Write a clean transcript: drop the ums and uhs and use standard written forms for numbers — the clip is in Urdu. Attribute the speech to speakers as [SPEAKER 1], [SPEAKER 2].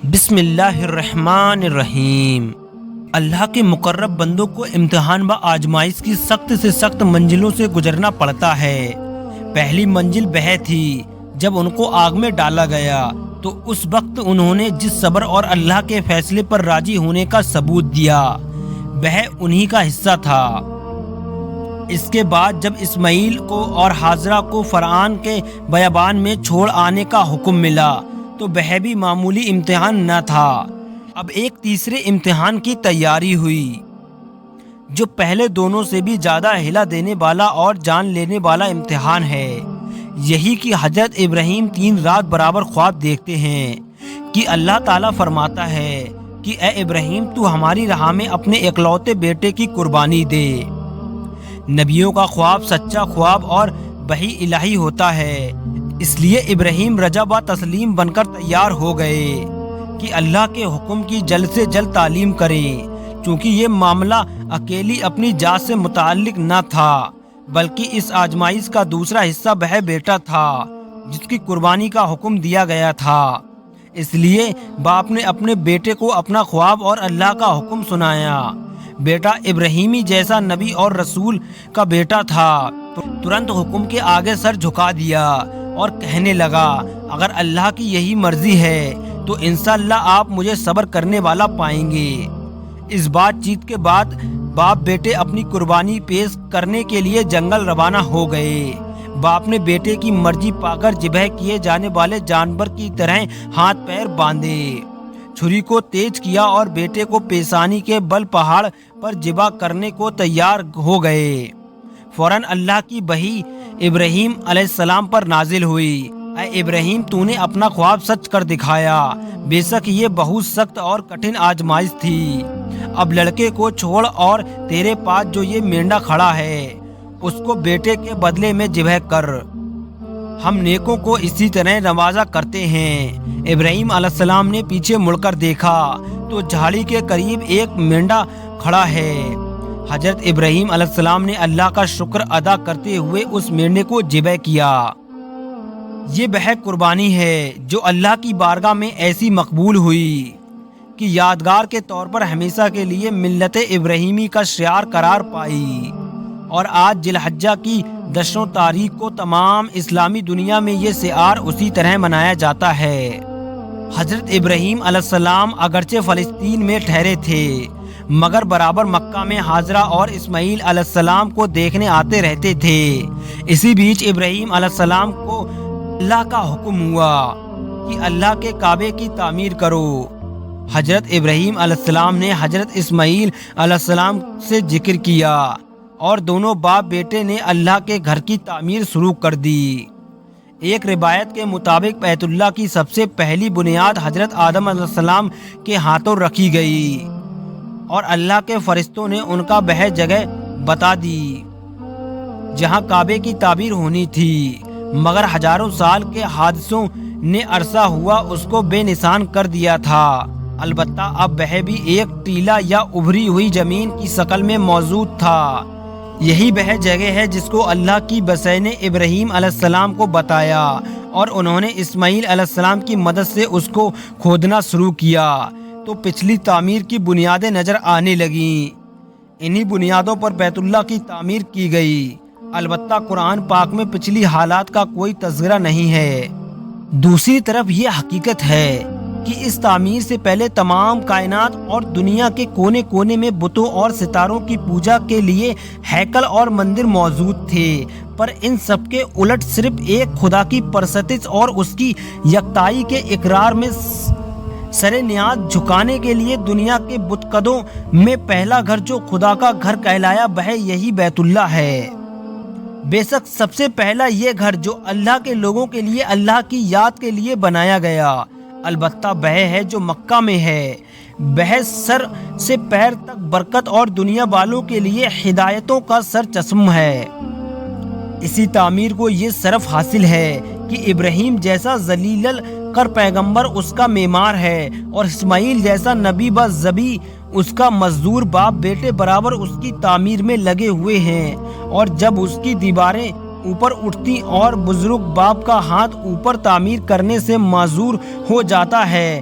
[SPEAKER 1] بسم اللہ الرحمن الرحیم۔ اللہ کے مقرب بندوں کو امتحان و آزمائش کی سخت سے سخت منزلوں سے گزرنا پڑتا ہے۔ پہلی منزل وہ تھی جب ان کو آگ میں ڈالا گیا تو اس وقت انہوں نے جس صبر اور اللہ کے فیصلے پر راضی ہونے کا ثبوت دیا وہ انہی کا حصہ تھا۔ اس کے بعد جب اسماعیل کو اور ہاجرہ کو فرعون کے بیابان میں چھوڑ آنے کا حکم ملا تو وہ بھی معمولی امتحان نہ تھا۔ اب ایک تیسرے امتحان کی تیاری ہوئی جو پہلے دونوں سے بھی زیادہ ہلا دینے والا اور جان لینے والا امتحان ہے۔ یہی کہ حضرت ابراہیم 3 رات برابر خواب دیکھتے ہیں کہ اللہ تعالیٰ فرماتا ہے کہ اے ابراہیم تو ہماری راہ میں اپنے اکلوتے بیٹے کی قربانی دے۔ نبیوں کا خواب سچا خواب اور وحی الہی ہوتا ہے، اس لیے ابراہیم رجا و تسلیم بن کر تیار ہو گئے کہ اللہ کے حکم کی جلد سے جلد تعلیم کریں، چونکہ یہ معاملہ اکیلی اپنی ذات سے متعلق نہ تھا بلکہ اس آزمائش کا دوسرا حصہ وہ بیٹا تھا جس کی قربانی کا حکم دیا گیا تھا۔ اس لیے باپ نے اپنے بیٹے کو اپنا خواب اور اللہ کا حکم سنایا۔ بیٹا ابراہیمی جیسا نبی اور رسول کا بیٹا تھا تو ترنت حکم کے آگے سر جھکا دیا اور کہنے لگا اگر اللہ کی یہی مرضی ہے تو انشاءاللہ آپ مجھے صبر کرنے والا پائیں گے۔ اس بات چیت کے بعد باپ بیٹے اپنی قربانی پیش کرنے کے لیے جنگل روانہ ہو گئے۔ باپ نے بیٹے کی مرضی پا کر ذبح کیے جانے والے جانور کی طرح ہاتھ پیر باندھے، چھری کو تیز کیا اور بیٹے کو پیشانی کے بل پہاڑ پر ذبح کرنے کو تیار ہو گئے۔ فوراً اللہ کی وحی ابراہیم علیہ السلام پر نازل ہوئی، اے ابراہیم تو نے اپنا خواب سچ کر دکھایا، بے شک یہ بہت سخت اور کٹھن آزمائش تھی۔ اب لڑکے کو چھوڑ اور تیرے پاس جو یہ مینڈا کھڑا ہے اس کو بیٹے کے بدلے میں ذبح کر، ہم نیکوں کو اسی طرح نوازا کرتے ہیں۔ ابراہیم علیہ السلام نے پیچھے مڑ کر دیکھا تو جھاڑی کے قریب ایک مینڈا کھڑا ہے۔ حضرت ابراہیم علیہ السلام نے اللہ کا شکر ادا کرتے ہوئے اس مینڈے کو ذبح کیا۔ یہ وہ قربانی ہے جو اللہ کی بارگاہ میں ایسی مقبول ہوئی کہ یادگار کے طور پر ہمیشہ کے لیے ملت ابراہیمی کا شعار قرار پائی، اور آج ذی الحجہ کی 10 تاریخ کو تمام اسلامی دنیا میں یہ شعار اسی طرح منایا جاتا ہے۔ حضرت ابراہیم علیہ السلام اگرچہ فلسطین میں ٹھہرے تھے مگر برابر مکہ میں ہاجرہ اور اسماعیل علیہ السلام کو دیکھنے آتے رہتے تھے۔ اسی بیچ ابراہیم علیہ السلام کو اللہ کا حکم ہوا کہ اللہ کے کعبے کی تعمیر کرو۔ حضرت ابراہیم علیہ السلام نے حضرت اسماعیل علیہ السلام سے ذکر کیا اور دونوں باپ بیٹے نے اللہ کے گھر کی تعمیر شروع کر دی۔ ایک روایت کے مطابق بیت اللہ کی سب سے پہلی بنیاد حضرت آدم علیہ السلام کے ہاتھوں رکھی گئی اور اللہ کے فرشتوں نے ان کا وہ جگہ بتا دی جہاں کعبے کی تعمیر ہونی تھی، مگر ہزاروں سال کے حادثوں نے عرصہ ہوا اس کو بے نشان کر دیا تھا۔ البتہ اب وہ بھی ایک ٹیلا یا ابھری ہوئی زمین کی شکل میں موجود تھا۔ یہی وہ جگہ ہے جس کو اللہ کی وصی نے ابراہیم علیہ السلام کو بتایا اور انہوں نے اسماعیل علیہ السلام کی مدد سے اس کو کھودنا شروع کیا تو پچھلی تعمیر کی بنیادیں نظر آنے لگیں۔ انہی بنیادوں پر بیت اللہ کی تعمیر کی گئی۔ البتہ قرآن پاک میں پچھلی حالات کا کوئی تذکرہ نہیں ہے۔ دوسری طرف یہ حقیقت ہے کہ اس تعمیر سے پہلے تمام کائنات اور دنیا کے کونے کونے میں بتوں اور ستاروں کی پوجا کے لیے ہیکل اور مندر موجود تھے، پر ان سب کے الٹ صرف ایک خدا کی پرستش اور اس کی یکتائی کے اقرار میں سر نیاز جھکانے کے لیے دنیا کے بت قدوں میں پہلا گھر جو خدا کا گھر کہلایا وہ یہی بیت اللہ ہے۔ بے شک سب سے پہلا یہ گھر جو اللہ کے لوگوں کے لیے اللہ کی یاد کے لیے بنایا گیا، البتہ وہ ہے جو مکہ میں ہے، وہ سر سے پیر تک برکت اور دنیا والوں کے لیے ہدایتوں کا سر چشم ہے۔ اسی تعمیر کو یہ شرف حاصل ہے کہ ابراہیم جیسا ذلیل کر پیغمبر اس کا معمار ہے اور اسماعیل جیسا نبی و ذبیح اس کا مزدور، باپ بیٹے برابر اس کی تعمیر میں لگے ہوئے ہیں، اور جب اس کی دیواریں اوپر اٹھتی اور بزرگ باپ کا ہاتھ اوپر تعمیر کرنے سے معذور ہو جاتا ہے